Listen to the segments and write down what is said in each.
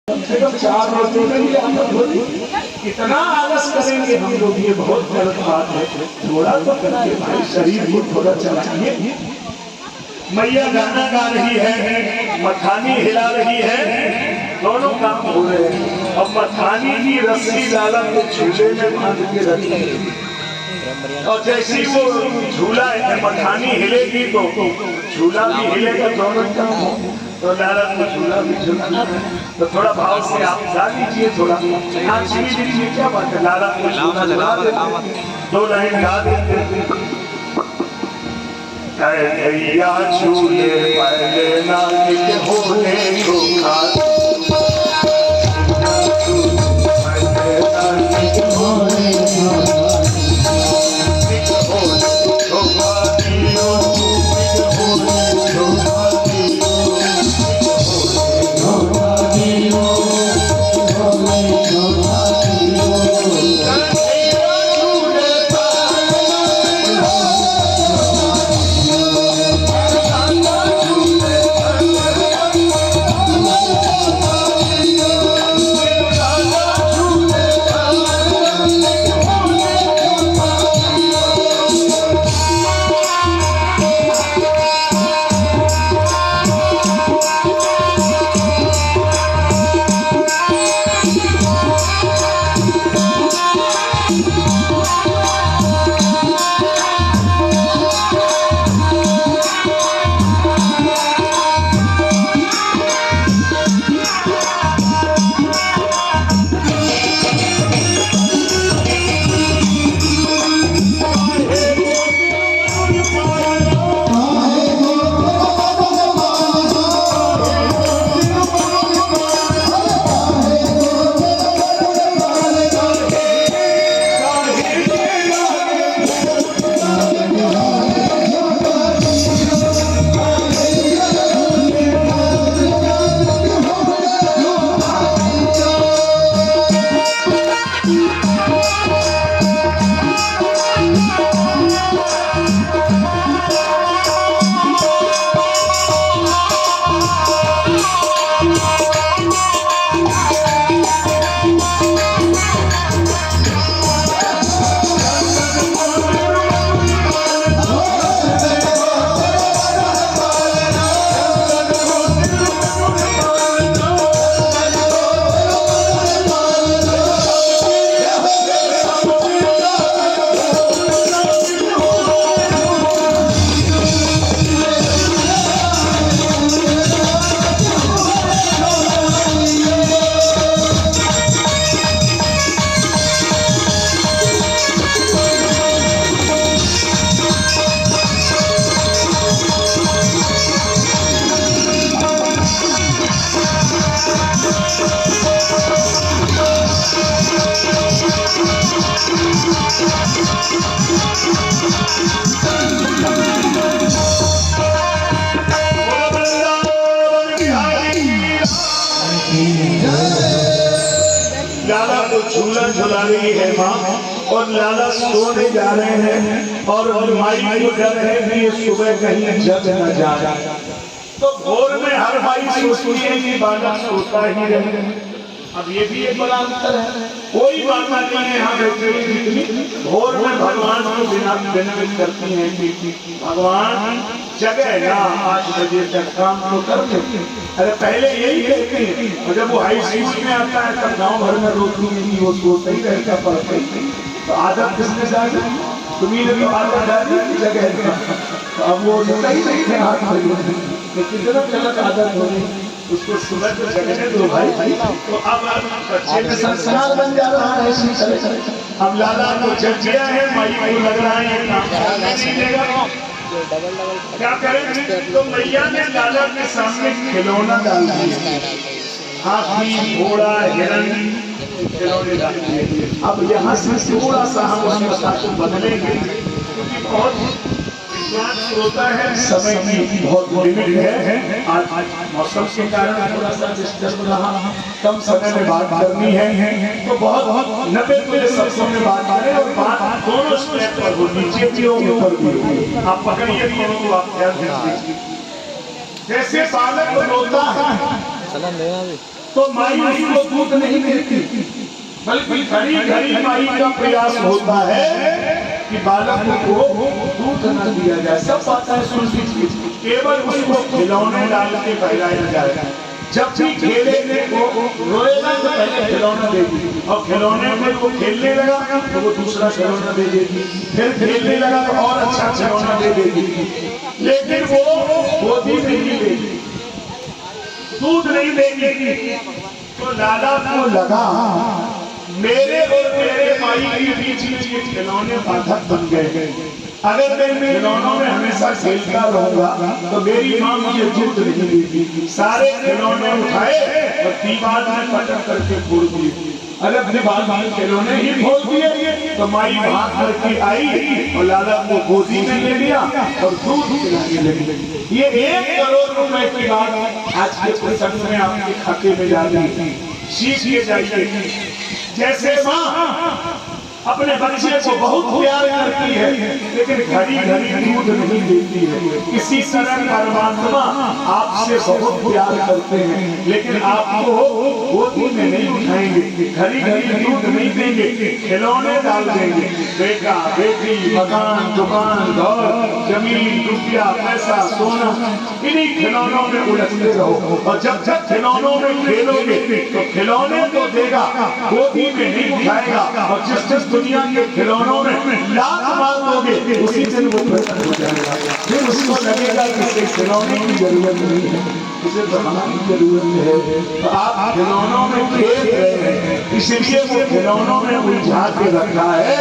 कम से कम 4 रोटी की आदत होती। इतना आलस करेंगे हम लोग, ये बहुत गलत बात है। थोड़ा तो करके भाई शरीर को थोड़ा चलाइए। मैया गाना गा रही है, मखानी हिला रही है, दोनों काम हो रहे हैं। अब मखानी की रस्सी लाला को झूले में बांध के रखी, और जैसे ही वो झूला है मखानी हिलेगी तो झूला भी हिलेगा, दोनों काम हो। तो लाला को झूला भी झूलना है, तो थोड़ा भाव से आप गा दीजिए, थोड़ा हाथ छीन दीजिए, क्या बात है। लाला को झूला झूला देते, 2 लाइन गा देते। भैया झूले पहले नानिक होने को खा, लाला को झूला झुला रही है माँ, और लाला सोने जा रहे हैं, और माई को डर है कि ये सुबह कहीं जग न जाए। तो भोर में हर माई सोचती है कि बालक सोता ही रहे। अब ये भी एक बड़ा अंतर है। कोई बात नहीं है यहाँ बैठे हुए, भोर में भगवान को विनम्र करती हैं कि भगवान जगह ना 8 बजे तक काम तो कर लेते। अरे पहले यही कहते हैं, और जब वो हाई स्कूल में आता है तब गांव भर में रोकती है कि वो सोता ही रहता, पढ़ते ही। तो आदत किसने डाली? तुम्ही ने तो आदत डाली जगह। तो अब वो सोता ही नहीं थे 8 बजे, लेकिन कितना गलत आदत हो गई। उसको सुबह तो जगने दो भाई। तो अब बच्चे में संस्कार बन जा रहा है इसी तरह। अब लाला को जग गया है, माई को लग रहा है ये काम नहीं देगा, क्या करें? तो मैया ने लाला के सामने खिलौना डाल दिया, हाथी घोड़ा हिरण खिलौने डाल दिए। अब यहाँ से थोड़ा सा हम उसको बदलेंगे, क्योंकि बहुत होता है, समय की बहुत लिमिट है। आज मौसम के कारण थोड़ा सा डिस्टर्ब रहा, कम समय में बात करनी है, तो बहुत 90 शब्दों में बात करें, और बात दोनों स्टेप पर हो, नीचे भी हो ऊपर भी हो। आप पकड़िए दोनों को, आप ध्यान दीजिए। जैसे बालक रोता है, तो माई उसको दूध नहीं देती, बल्कि घड़ी घड़ी माई का प्रयास होता है कि बालक को दूध न दिया जाए। सब बातें सुन लीजिए, केवल उसको खिलौने डाल के बहलाया जाए। जब भी खेलेंगे वो रोएगा तो पहले खिलौना देगी, और खिलौने में वो खेलने लगा तो वो दूसरा खिलौना दे देगी, फिर खेलने लगा तो और अच्छा खिलौना दे देगी, लेकिन वो गोदी में नहीं देगी, दूध नहीं देगी। तो लाला को लगा मेरे और मेरे माई के बीच में खिलौने बाधक बन गए। अगर मैं खिलौनों में हमेशा खेलता रहूंगा तो मेरी माँ मुझे दूध नहीं देगी। सारे खिलौने उठाए और दीवार में पटक करके फोड़ दिए। अगर दीवार में खिलौने ही फोड़ दिए तो माई भाग करके आई और लाला को गोदी में ले लिया और दूध पिलाने लगी। ये 1 करोड़ रुपए की बात आज के प्रसंग में आपके खाते में जा रही है। सीख के जाइए। जैसे माँ अपने बच्चे को बहुत प्यार करती है, लेकिन घड़ी घड़ी दूध नहीं देती है, इसी तरह परमात्मा आपसे बहुत प्यार करते हैं, लेकिन आपको गोदी में नहीं उठाएंगे, घड़ी घड़ी दूध नहीं देंगे, खिलौने डाल देंगे। बेटा बेटी, मकान, दुकान, घर, जमीन, रुपया, पैसा, सोना, इन्हीं खिलौनों में उलझते रहो। और जब जब खिलौनों में खेलोगे तो खिलौने तो देगा, गोदी में नहीं उठाएगा। और जिस दुनिया के खिलौनों में लात मार दोगे उसी दिन वो प्रकट हो जाएगा। फिर उसको लगेगा कि इसे खिलौने की जरूरत नहीं है, इसे बढ़ाने की जरूरत है। तो आप खिलौनों में खेल रहे हैं, इसलिए वो खिलौनों में उलझा के रखा है।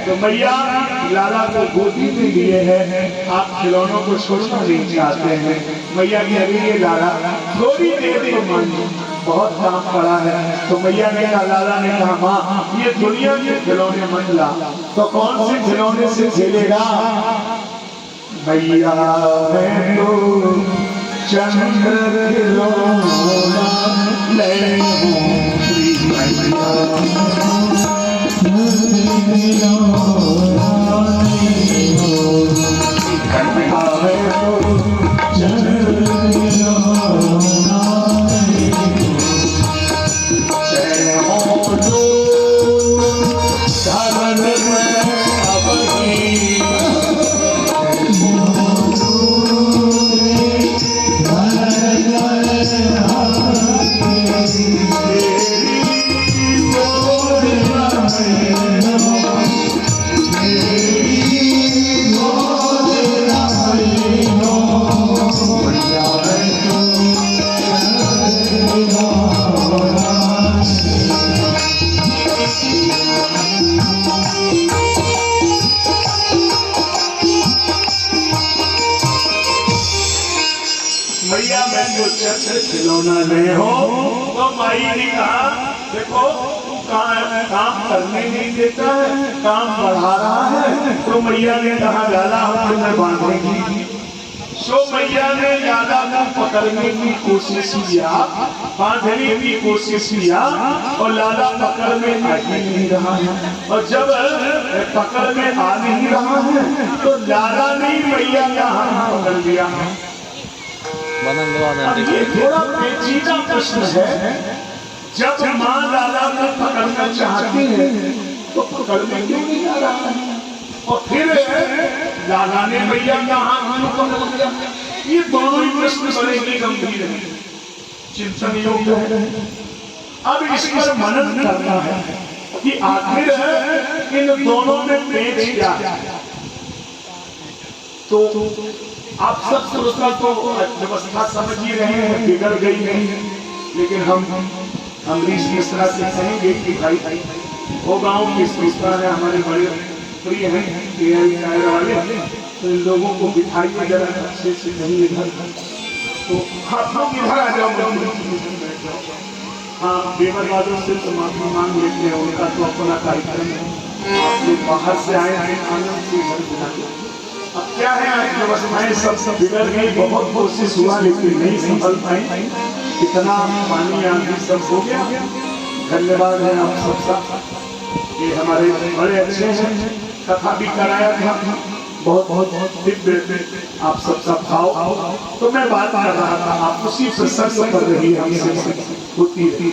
तो मैया लाला को गोदी में लिए हैं, आप खिलौनों को छोड़ना नहीं चाहते हैं। मैया कह रही है लाला थोड़ी देर तो मान, बहुत काम पड़ा है। तो मैया ने कहा, लाला ने कहा माँ ये दुनिया के खिलौने मत ला। तो कौन से खिलौने से खेलेगा? मैया मैं तो चंद्र खिलौना ले खिलौना नहीं हो। तो माई ने कहा देखो काम करने नहीं देता है, काम बढ़ा रहा है। तो मैया ने कहा लाला मैं बांधेगी। सो मैया ने लाला को पकड़ने की कोशिश किया, बांधने की कोशिश किया, और लाला पकड़ में आ ही नहीं रहा है। और जब पकड़ में आ नहीं रहा है तो लाला ने मैया का हाथ पकड़ लिया। ये थोड़ा पेचीदा प्रश्न है। जब माँ लाला को पकड़ना चाहती है तो पकड़ने क्यों नहीं आ रहा है? और फिर लाला ने मैया का हाथ पकड़ लिया। ये दोनों ही प्रश्न बड़े ही गंभीर है, चिंतन योग्य है। अब इस पर मनन करना है कि आखिर इन दोनों में पेच क्या है। तो आप सब पुरुषों को व्यवस्था समझ ही रहे हैं, बिगड़ गई नहीं है। लेकिन हम अमरीश मिश्रा से कहेंगे कि भाई वो गांव की संस्था है, हमारे बड़े प्रिय हैं टायर वाले, तो इन लोगों को बिठाइए जरा अच्छे से, नहीं इधर तो आप लोग इधर आ जाओ। हाँ बेवर वालों से तो माफी मांग लेते हैं, उनका तो अपना कार्यक्रम है। आप लोग बाहर से आए हैं, आनंद से घर बुलाते। अब क्या है व्यवस्थाएं सब बिगड़ गई, बहुत कोशिश हुआ लेकिन नहीं संभल पाई। इतना पानी आंधी सब हो गया। धन्यवाद है आप सबका, ये हमारे बड़े अच्छे हैं। कथा भी कराया था, बहुत बहुत दिव्य आप सबका भाव। तो मैं बात कर रहा था, आप उसी प्रसंग कर रही है हमसे होती है।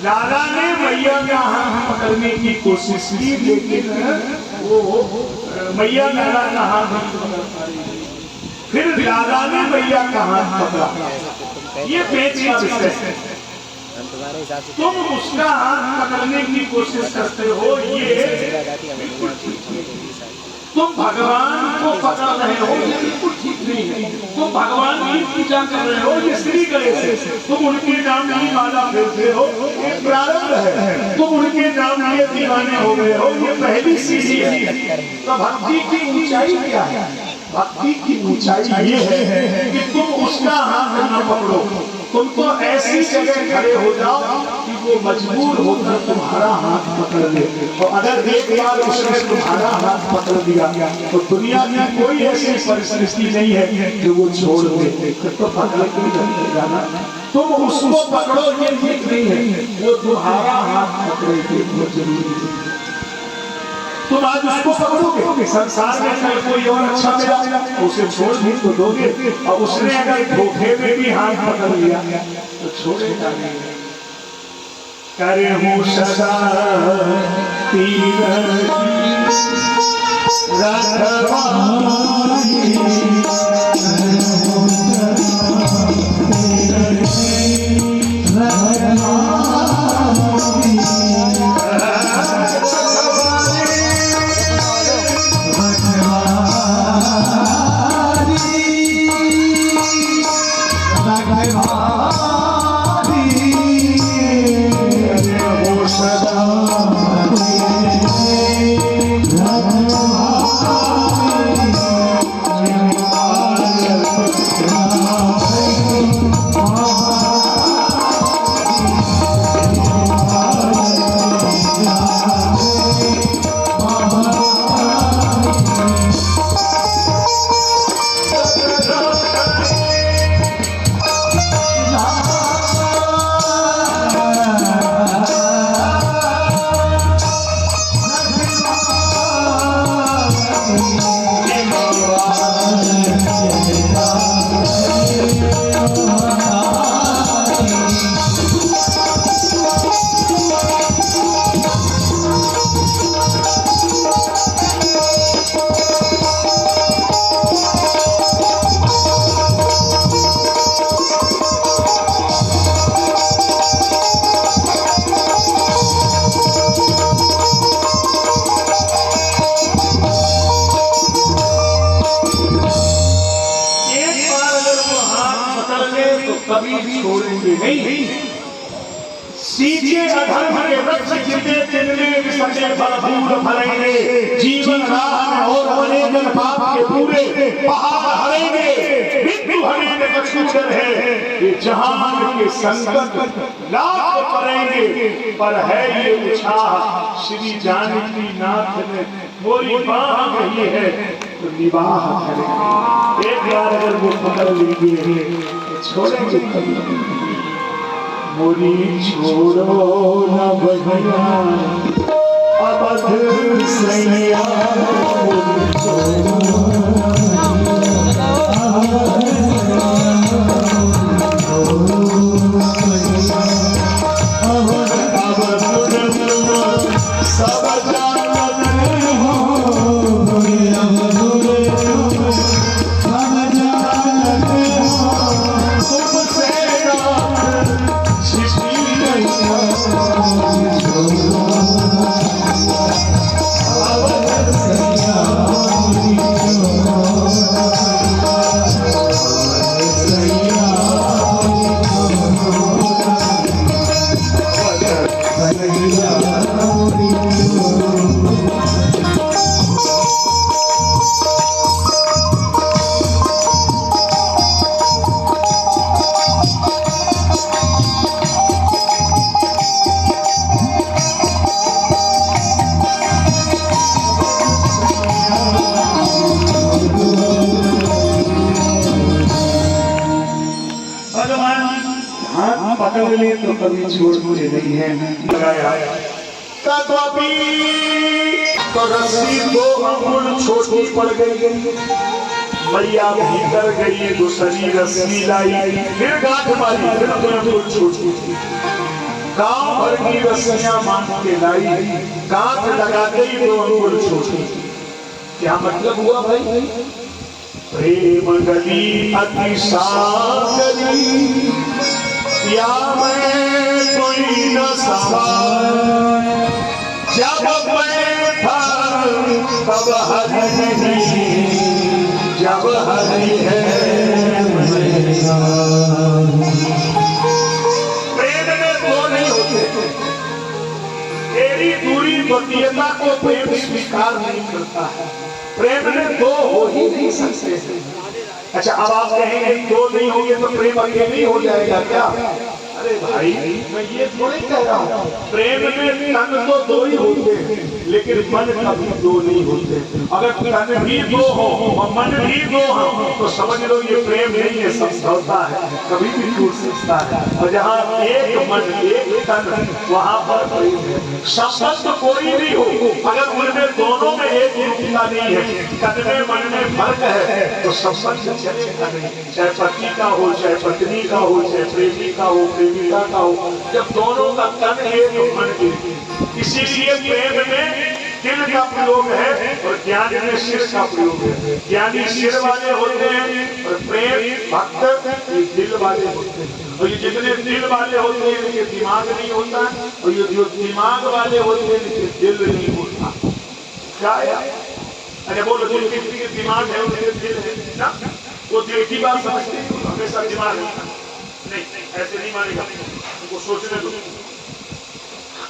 लाला ने मैया का हाथ पकड़ने की कोशिश की, लेकिन वो मैया लाला का हाथ पकड़ पाई। फिर लाला ने मैया का हाथ पकड़ा। ये पेच का विषय है। तुम उसका हाथ पकड़ने की कोशिश करते हो, ये बिल्कुल ठीक नहीं। तुम भगवान को पकड़ रहे हो, ये बिल्कुल ठीक नहीं है। तुम भगवान की पूजा कर रहे हो, ये श्री गणेश, तुम उनके नाम की माला फेरते हो, ये प्रारंभ है। तुम उनके नाम लिए दीवाने हो गए हो, ये पहली सीढ़ी है। तो भक्ति की ऊंचाई क्या है? भक्ति की ऊंचाई ये है कि तुम उसका हाथ न पकड़ो, तुम तो ऐसी जगह खड़े हो जाओ कि वो मजबूर होकर तुम्हारा हाथ पकड़ ले। और अगर एक बार उसने तुम्हारा हाथ पकड़ दिया तो दुनिया की कोई ऐसी परिस्थिति नहीं है कि वो छोड़ दे। तो पकड़ के जाना, तुम उसको पकड़ो ये ठीक नहीं है, वो तुम्हारा हाथ पकड़े वो जरूरी है। तुम आज उसको पकड़ोगे, संसार में अगर कोई और अच्छा मिला उसे छोड़ भी तो दोगे, और उसने अगर धोखे में भी हाथ पकड़ लिया तो छोड़ेगा नहीं। करे हूँ सदा तीर कभी छोड़ेंगे नहीं। सीखे अधर्म के वृक्ष जितने तिनके विसर्जे फलफूल फलेंगे, जीवन राह और बनेगन पाप के पूरे पहाड़ हरेंगे। मृत्यु हमें में कछुचर है, ये जहान के संकट लाख करेंगे, पर है ये उछाह श्री जानकी नाथ ने मोरी बाह कही है तो निवाह करेंगे। एक बार अगर वो पकड़ लेंगे छोड़ेंगे कभी। मोरी छोड़ो न भैया अवध सैया, पकड़ ले तो कभी छोड़ मुझे नहीं है लगाया। तो रस्सी 2 अंगुल छोटी पड़ गई। मैया भीतर गई, दूसरी रस्सी लाई, फिर गांठ मारी, फिर 2 अंगुल छोटी थी। गांव भर की रस्सियां बांध के लाई, गांठ लगाते ही 2 अंगुल छोटी। क्या मतलब हुआ भाई? प्रेम गली अति सागरी, या मैं कोई न सवार, जब मैं था तब हरि नहीं, जब हरि है प्रेम में 2 नहीं होते। तेरी दूरी द्वितीयता को प्रेम स्वीकार नहीं करता है। प्रेम में 2 हो ही नहीं सकते। अच्छा, अब आप कहेंगे 2 नहीं होंगे तो प्रेम अकेले हो जाएगा क्या? अरे भाई, मैं ये थोड़ी कह रहा हूँ। प्रेम में तन तो 2 ही होते हैं, लेकिन मन कभी 2 नहीं होते। अगर तन भी 2 हो और मन भी 2 हो तो समझ लो ये प्रेम नहीं है, समझौता है, कभी भी टूट सकता है। और जहाँ एक मन एक तन, वहाँ पर प्रेम है। संबंध कोई भी हो, अगर उनमें दोनों में एक रूपता नहीं है, तन में मन में फर्क है, तो संबंध चलेगा नहीं। चाहे पति का हो, चाहे पत्नी का हो, चाहे प्रेमी का हो, प्रेमिका का हो, जब दोनों का तन है तो मन एक। इसीलिए प्रेम में दिल का प्रयोग है और ज्ञान में सिर का प्रयोग है। ज्ञानी सिर वाले होते हैं और प्रेम भक्त ये दिल वाले होते हैं। और ये जितने दिल वाले होते हैं इनके दिमाग नहीं होता, और ये जो दिमाग वाले होते हैं इनके दिल नहीं होता। क्या है? अरे बोलो, दिल के दिमाग है, उनके दिल है ना, वो दिल की बात समझते हैं, हमेशा दिमाग नहीं, ऐसे नहीं मानेगा, उनको सोचने दो।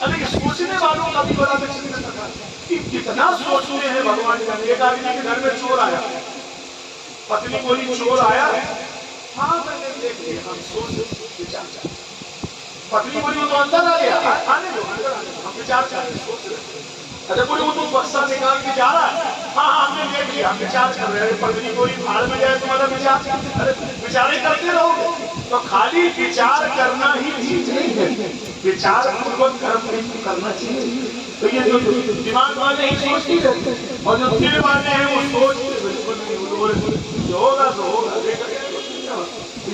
अरे सोचने वालों का भी बड़ा विचित्र था कि कितना सोचते हैं भगवान का। एक आदमी के घर में चोर आया, पत्नी बोली चोर आया, हाँ मैंने देख लिया, हम सोच विचार। पत्नी बोली वो तो अंदर आ गया, आने दो अंदर आने दो, हम विचार कर रहे, सोच रहे। अरे बोली वो तो बक्सा निकाल के जा रहा है, हाँ हाँ हमने देख लिया, हम विचार कर रहे हैं। पत्नी बोली भाड़ में जाए तुम्हारा विचार, अरे विचारे करते रहोगे। तो खाली विचार करना ही चीज नहीं है, विचार पूर्वक कर्म नहीं करना चाहिए। तो ये जो दिमाग वाले ही सोचती रहते हैं और जो दिल वाले हैं वो सोचते बिल्कुल होगा तो होगा,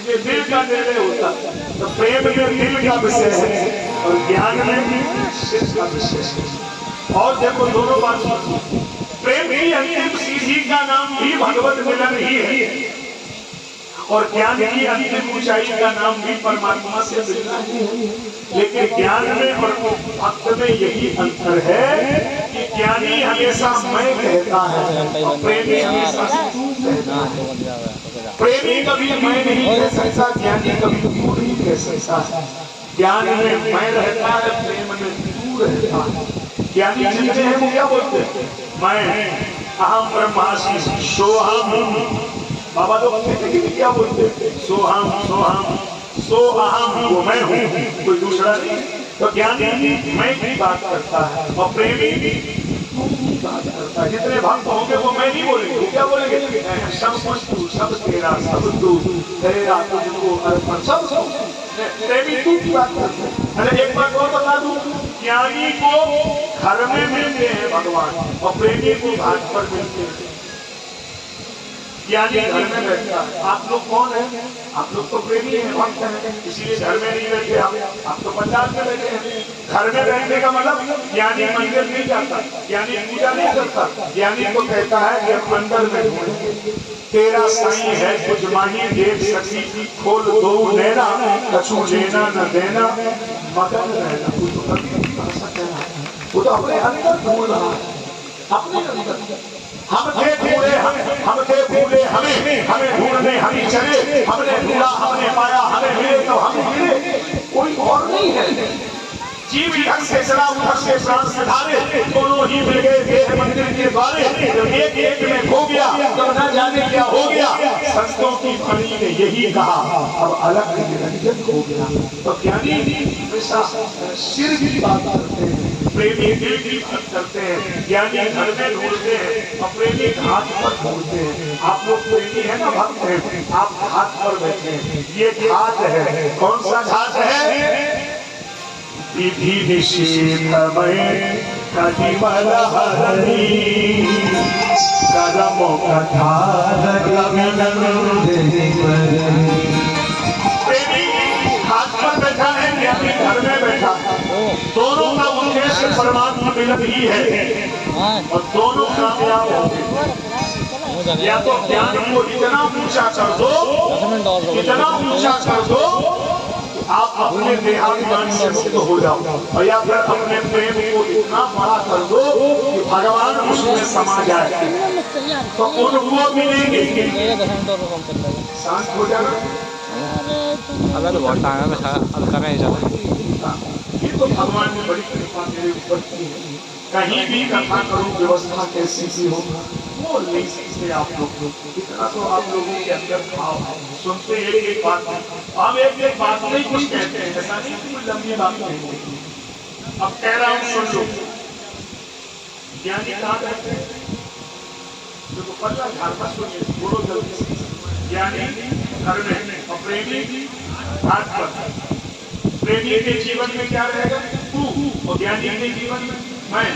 ये दिल का निर्णय होता। तो प्रेम में दिल का विषय है और ज्ञान में सिर का विषय है। और देखो दोनों बात, प्रेम की अंतिम सीढ़ी का नाम भी भगवत मिलन ही है और ज्ञान की अंतिम ऊंचाई का नाम भी परमात्मा से मिलना ही है। लेकिन ज्ञान में और भक्त में यही अंतर है कि ज्ञानी हमेशा मैं कहता है और प्रेमी हमेशा तू कहता है। प्रेमी कभी मैं नहीं कह सकता, ज्ञानी कभी तू नहीं कह सकता। ज्ञान में मैं रहता है, प्रेम में तू रहता है। ज्ञानी जितने हैं वो क्या बोलते हैं? मैं अहम ब्रह्मास्मि सोहम। बाबा लोग क्या बोलते हैं? सोहम सोहम सो अहम, वो मैं हूँ, कोई दूसरा नहीं। तो ज्ञानी मैं की बात करता है और प्रेमी भी बात करता है। जितने भक्त होंगे वो मैं नहीं बोलेंगे, वो क्या बोलेंगे? सब वस्तु सब तेरा, सब तू तेरा, तुझको अर्पण, सब प्रेमी तू की बात करते हैं। अरे एक बात और बता दूं, ज्ञानी को घर में मिलते हैं भगवान और प्रेमी को घाट पर मिलते हैं। ज्ञानी घर में बैठता है। आप लोग कौन है? आप लोग तो प्रेमी हैं, भक्त हैं, इसीलिए घर में नहीं बैठे। आप तो पंडाल में बैठे हैं। घर में बैठने का मतलब ज्ञानी मंदिर नहीं जाता, ज्ञानी पूजा नहीं करता। ज्ञानी को कहता है कि हम अंदर में ढूंढेंगे, तेरा साईं है कुछ माही देख सकी, खोल दो नैना, कछु लेना न देना, मगन रहना। वो तो अपने अंदर ढूंढ रहा है, अपने अंदर। हम थे ढूंढे, हम थे भूले हमें, हमें ढूंढने हम ही चले, हमने ढूंढा हमने पाया, हमें मिले तो हम मिले, कोई और नहीं है। जीव ढंग से चला उधर से प्राण से धारे, दोनों ही मिल गए देह मंदिर के द्वारे। जब एक एक में खो गया तब न जाने क्या हो गया। संतों की वाणी ने यही कहा, अब अलग निरंजन हो गया। तो ज्ञानी हमेशा सिर की बात करते हैं, प्रेमी दिल की बात करते हैं। ज्ञानी घर में ढूंढते हैं और प्रेमी घाट पर ढूंढते हैं। आप लोग प्रेमी है ना, भक्त हैं, आप घाट पर बैठे हैं। ये घाट है, कौन सा घाट है? विधि निषेध में कलिमल हरणी करम कथा हाथ पर बैठा है या फिर घर में बैठा, दोनों का उद्देश्य परमात्मा मिलन ही है और दोनों कामयाब होंगे। या तो ज्ञान को इतना ऊंचा कर दो, इतना ऊंचा कर दो आप अपने देहाभिमान से मुक्त हो जाओ, और या फिर अपने प्रेम को इतना बड़ा कर दो कि भगवान उसमें समा जाए, तो उनको मिलेंगे। शांत हो जाना, अगर तो बहुत टाइम है, अब कर रहे हैं। ये तो भगवान ने बड़ी कृपा मेरे ऊपर की है। कहीं भी कथा करूं व्यवस्था कैसी सी हो वो नहीं सीखते आप लोग, इतना तो आप लोगों के अंदर भाव है। सुनते एक बात, हम एक बात नहीं कुछ कहते हैं, ऐसा नहीं कि कोई लंबी बात नहीं। अब कह रहा हूँ सुन लो, ज्ञानी कहाँ रहते हैं? देखो पल्ला घर पर सुनिए, बोलो जल्दी से। ज्ञानी घर में और प्रेमी घाट पर। प्रेमी के जीवन में क्या रहेगा? तू, और ज्ञानी के जीवन में मैं।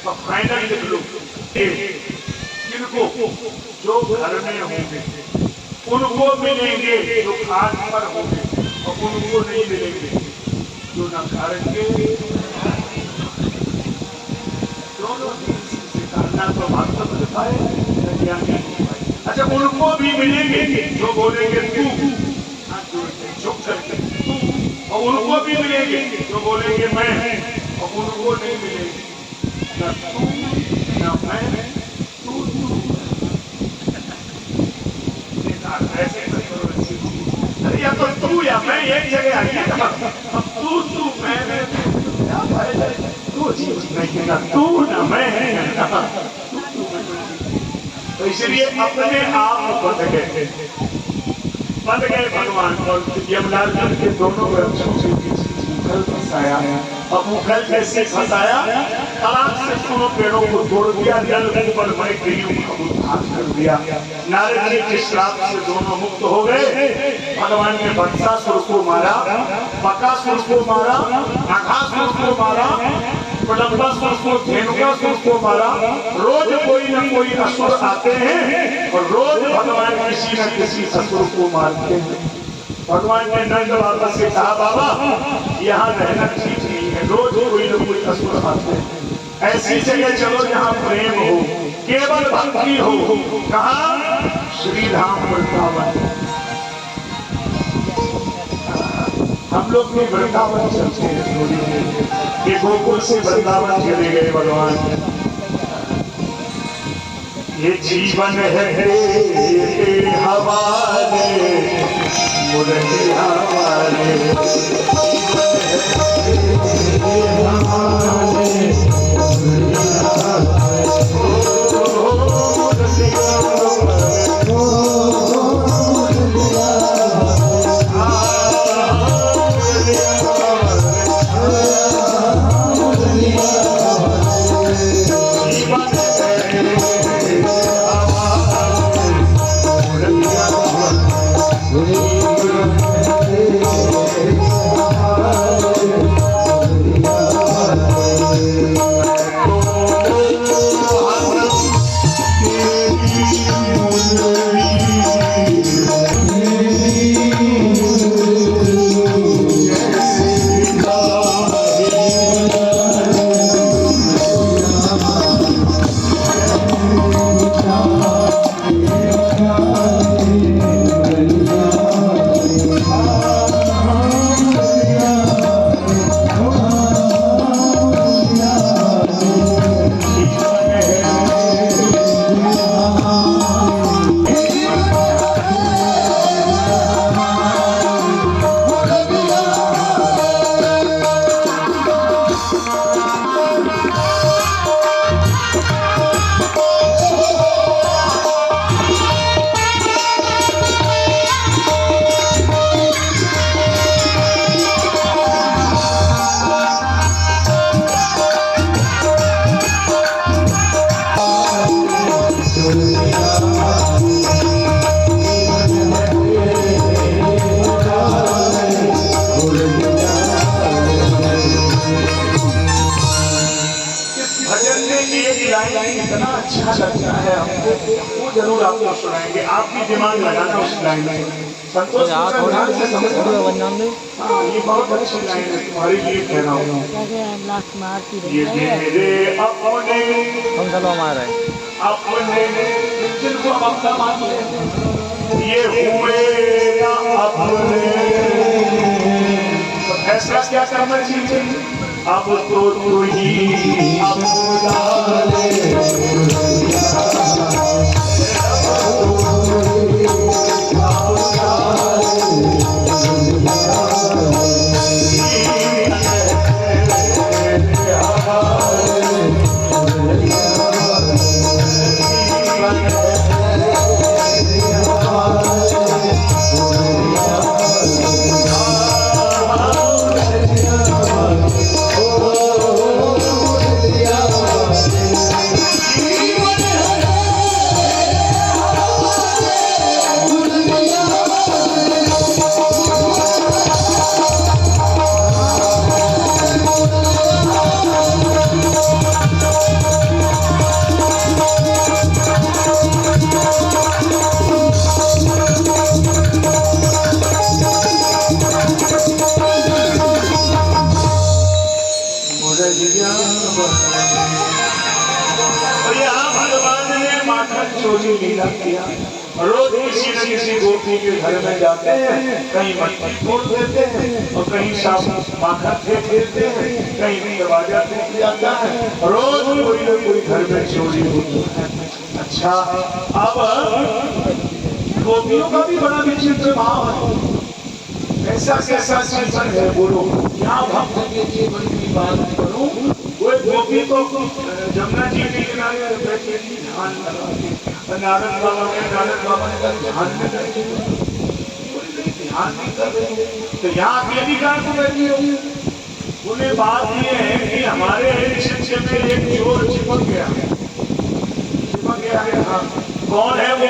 तो फाइनल लिख लो, जिनको जो घर में होंगे उनको मिलेंगे जो घाट पर होंगे, और उनको नहीं मिलेंगे जो न घर के दोनों ना तो भागवत लिखा है न ज्ञानी। अच्छा, उनको भी मिलेंगे जो बोलेंगे तू, चुप करके तू, और उनको भी मिलेंगे जो बोलेंगे मैं, और उनको नहीं मिलेंगे न तू न मैं, तू तू। ऐसे अरे या तो तू या मैं एक जगह आइए, अब तू तू मैं तू नहीं ना तू ना मैं, तो इसलिए अपने आप बंध गए भगवान। और यमलाल के दोनों वृक्षों से मुखल फंसाया, और मुखल कैसे फंसाया? तलाक से दोनों पेड़ों को तोड़ दिया, जल ऊपर बड़े पेड़ों को उद्धार कर दिया। नारद जी के श्राप से दोनों मुक्त हो गए। भगवान ने बत्सासुर को मारा, बकासुर को मारा, नागासुर को मारा, प्रलंबासुर को, धेनुकासुर को मारा। रोज कोई न कोई असुर आते हैं और रोज भगवान किसी न किसी असुर को मारते हैं। भगवान ने नंद बाबा से कहा, बाबा यहाँ रहना ठीक नहीं है, रोज कोई न कोई असुर आते हैं, ऐसी जगह चलो जहाँ प्रेम हो, केवल भक्ति हो। कहा? श्री धाम वृंदावन। हम लोग भी वृंदावन चलते हैं, ये गोकुल से वृंदावन चले गए भगवान। ये जीवन है तेरे हवाले, मुरली हवाले, अच्छा लगता है हमको, वो जरूर आपको सुनाएंगे। आपकी दिमाग लगाना उस लाइन में। संतोष यहाँ ध्यान से थोड़ी समझना। बन जाऊँ दे। हाँ, ये बहुत अच्छी लाइन है, तुम्हारे लिए कह रहा हूँ। ये मेरे अपने हम चलो हमारा है अपने जिनको हम अपना मानते हैं, ये हुए ना अपने, तो फैसला क्या करना चाहिए? अब तो तू ही अपना ले, चोरी लीला किया। रोज किसी न किसी गोपी के घर में जाते हैं, कहीं मट्टी तोड़ देते हैं और कहीं माखन फेंक देते हैं, कहीं दरवाजा टूट जाता है, रोज कोई न कोई घर में चोरी होती है। अच्छा, अब गोपियों का भी बड़ा विचित्र भाव है। ऐसा कैसा जीवन है बोलो, क्या भक्त के लिए बड़ी बात करूं। कोई गोपी तो जमुना जी के किनारे बैठी ध्यान लगा के, नारद बाबा ने ध्यान में बैठी, ध्यान नहीं कर रही, तो यहाँ अकेली कहाँ को बैठी होगी? उन्हें बात ये है कि हमारे शिष्य में एक चोर चिपक गया है। हाँ, कौन है वो?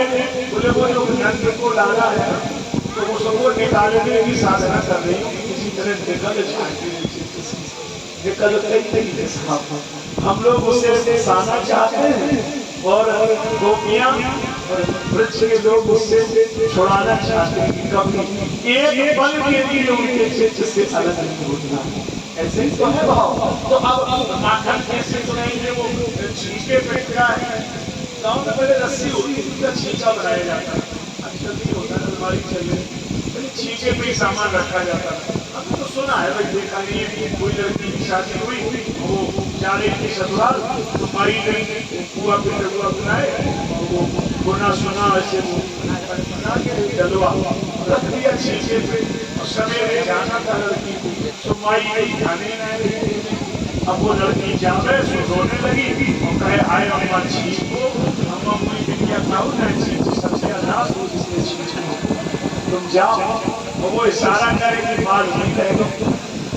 बोले वो जो नंद को डाला है, तो वो सबको निकालने की साधना कर रही हूँ, किसी तरह निकल जाए। हम लोग उसे साना चाहते हैं और गोपियां वृक्ष के लोग उससे छुड़ाना चाहते हैं कि कभी एक पल के लिए उनके चित्त से अलग नहीं होता। ऐसे ही तो है भाव। तो अब माखन कैसे सुनाएंगे? वो छींके पे क्या है, गाँव में पहले रस्सी होती थी, उसका छींका बनाया जाता है। आजकल भी होता है, अलमारी चल रही, छींके पे ही सामान रखा जाता है। हमने तो सुना है भाई, देखा नहीं है कि कोई लड़की की शादी हुई, वो जा रही थी ससुराल, तो माई गई बुआ पे डलुआ बनाए, वो गुना सुना ऐसे बना के डलुआ रख दिया छींके पे, और सवेरे जाना था लड़की को, तो माई गई जाने नहीं। अब वो लड़की जावे सो रोने लगी और कहे आए अम्मा छींक को, अम्मा कोई बिटिया खाओ ना छींक, सबसे अनाथ हो जिसने छींक, तुम जाओ। और वो इशारा करे कि बाल नहीं रहेगा।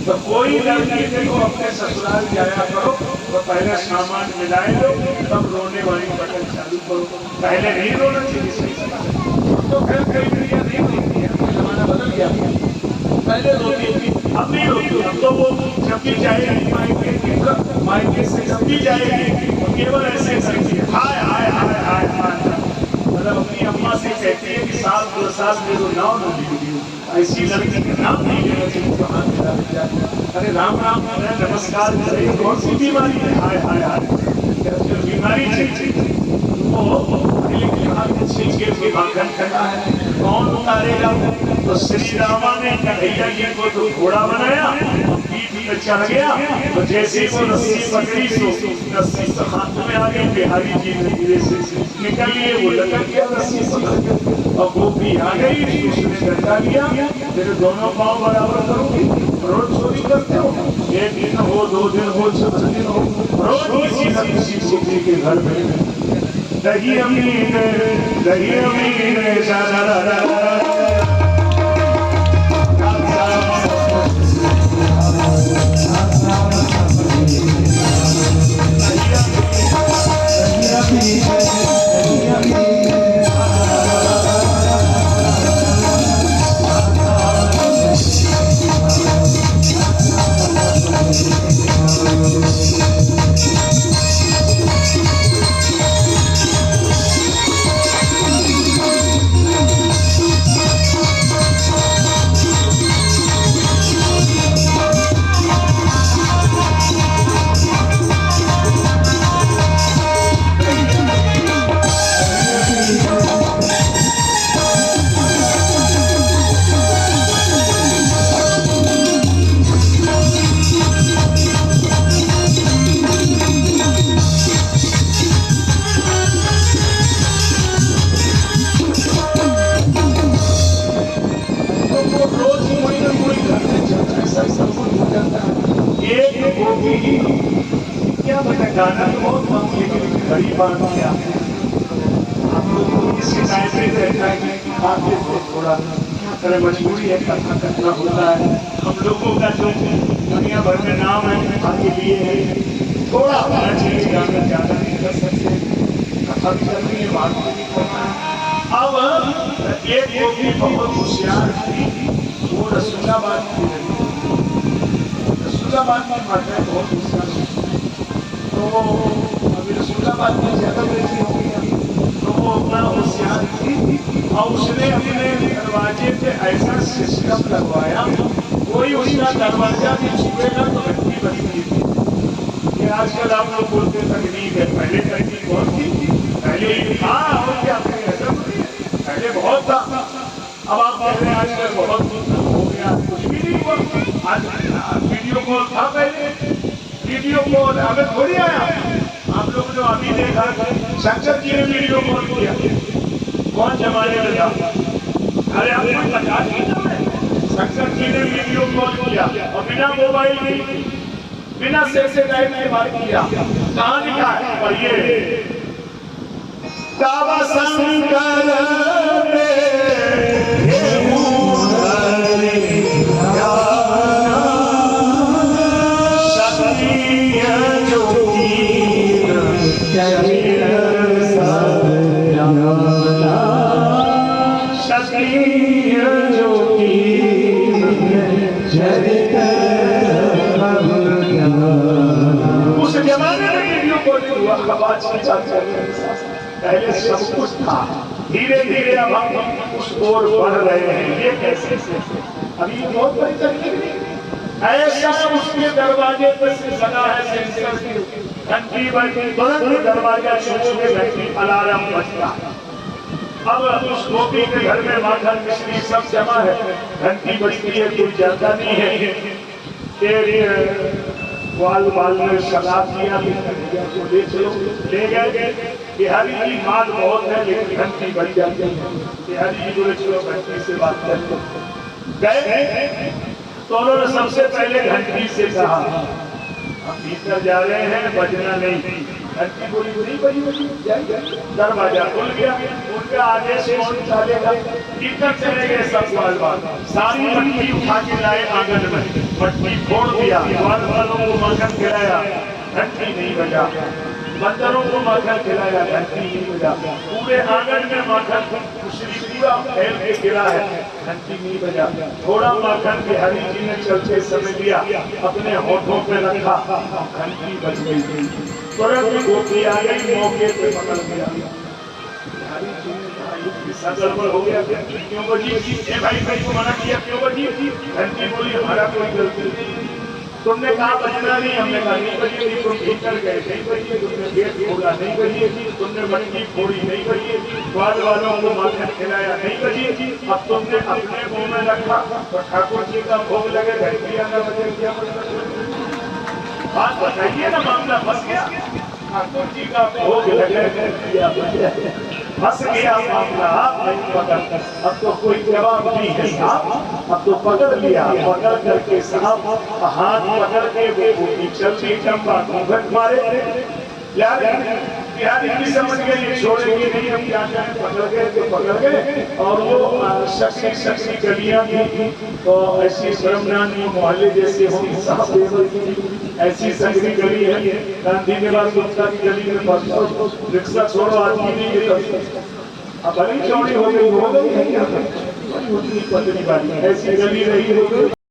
तो कोई लड़की को अपने ससुराल जाया करो तो पहले सामान मिलाए लो, तब रोने वाली बटन चालू करो। पहले नहीं रोना चाहिए, तो फिर कई क्रिया नहीं होती है, जमाना बदल गया। पहले रोती थी, अब नहीं रोती। अब तो वो जब भी जाएगी मायके से जब भी जाएगी तो केवल ऐसे करती है, हाय हाय हाय हाय हाय, मतलब अपनी अम्मा से कहती है कि साल 2 साल में तो नाम न लीजिए, ऐसी लड़की का नाम नहीं लेना चाहिए। अरे राम राम नमस्कार करे, कौन सी बीमारी है? हाय हाय हाय, बीमारी चाहिए के माखन करना है, कौन उतारेगा? तो श्री रामा ने कन्हैया जी को तो घोड़ा बनाया, पीठ पे चढ़ गया, तो जैसे वो रस्सी पकड़ी तो रस्सी हाथ में आ गई, बिहारी जी ने धीरे से निकल लिए, वो लटक गया रस्सी पकड़ के, और गोपी आ गई, उसने डंडा लिया, तेरे दोनों पाँव बराबर करूंगी। रोज चोरी करते हो, एक दिन हो, 2 दिन हो, 6 दिन हो, रोज किसी न किसी गोपी के घर में दही अमीन गोपी क्या बता, गाना तो बहुत कम, लेकिन बड़ी बात क्या है, आप लोग इसके टाइम पे रहता है कि आगे से थोड़ा क्या करें, मजबूरी है, कथा करना होता है। हम लोगों का जो दुनिया भर में नाम है आगे लिए है, थोड़ा अपना चीज गाना ज्यादा नहीं कर सकते, कथा भी करनी है, बात भी करना है। अब एक गोपी बहुत होशियार थी, वो रसूलाबाद की रही, रसूलाबाद की माता बहुत होशियार थी, तो अभी रसूलाबाद में ज्यादा बेटी हो गई, तो वो अपना होशियार थी और उसने अपने दरवाजे पे ऐसा सिस्टम लगवाया, कोई उसका दरवाजा भी छुएगा तो घंटी बजती थी। ये आजकल आप लोग बोलते तकनीक है, पहले तकनीक बहुत थी, पहले हाँ और क्या पहले बहुत था। अब आप कह रहे हैं आजकल बहुत हो गया, कुछ भी नहीं हुआ। आज वीडियो कॉल था, पहले वीडियो कॉल अगर थोड़ी आया। आप लोग जो अभी देखा शंकर जी ने वीडियो कॉल किया, कौन जमाने में था? अरे आपको पता नहीं, शंकर जी ने वीडियो कॉल किया और बिना मोबाइल की, बिना सैटेलाइट के बात किया। कहाँ लिखा है? और ये काबा शंकर उस जमाने में वीडियो कॉलिंग हुआ, पहले सब कुछ था, धीरे धीरे अब हम उस ओर बढ़ रहे हैं। ये कैसे? अभी बहुत बड़ी तकलीफ ऐसा, उसके दरवाजे पर से लगा है सेंसर की घंटी बजती, तुरंत दरवाजा छोड़ोगे घंटी अलार्म बजता। अब उस गोपी के घर में माखन मिश्री सब जमा है, घंटी बजती है, कोई जाता नहीं है। ग्वाल बाल ने शराब किया, तो ले चलो, ले गए। बिहारी जी माल बहुत है लेकिन घंटी बज जाती है, बिहारी जी बोले चलो घंटी से बात करते। गए तो उन्होंने सबसे पहले घंटी से कहा, हम भीतर जा रहे हैं, बजना नहीं। घंटी बोली नहीं बजी, जाइए। दरवाजा खुल गया, उनका आदेश कौन चलेगा? भीतर चले गए सब ग्वाल बाल, सारी मट्टी उठा के लाए आंगन में, मट्टी फोड़ दिया, ग्वाल बालों को माखन खिलाया, घंटी नहीं बजा। बंदरों को माखन खिलाया, घंटी नहीं बजा। पूरे आंगन में माखन पूरा फैल के गिरा है, घंटी नहीं बजा। थोड़ा माखन बिहारी जी ने चलते समय लिया, अपने होठों पे रखा, घंटी बज गई। तुरंत गोपी आ गई, मौके पे पकड़ लिया। बिहारी जी ने कहा गड़बड़ हो गया, क्यों बजी? ए भाई भाई को मना किया, क्यों बजी? घंटी बोली हमारा कोई गलती नहीं, तुमने कहा बजना नहीं, हमने कहा नहीं बजी थी, तुम भीतर गए नहीं बजी, तुमने गेट खोला नहीं बजी, तुमने मटकी फोड़ी नहीं बजी, ग्वाल वालों को माखन खिलाया नहीं बजी। अब तुमने अपने मुंह में रखा तो ठाकुर जी का भोग लगे, घंटी आना बजे, क्या बात बताइए ना, मामला फंस गया। ठाकुर जी का भोग लगे, फंस गया मामला, आप नहीं पकड़। अब तो कोई जवाब नहीं है साहब, अब तो पकड़ लिया, पकड़ करके साहब हाथ पकड़ के वो चल रही चंपा घूंघट मारे। बिहारी भी समझ गए छोड़ेंगे नहीं, हम क्या करें, पकड़ गए तो पकड़ गए। और वो शक्ति शक्ति गलियां थी, तो ऐसी ब्रह्मनान मोहल्ले जैसे होंगी साहब, ऐसी संगरी गली है। गांधी के बाद गुप्ता की गली में बस रिक्शा छोड़ो आदमी नहीं है, अब बड़ी चौड़ी हो गई है, उतनी पतली वाली ऐसी गली रही हो गई।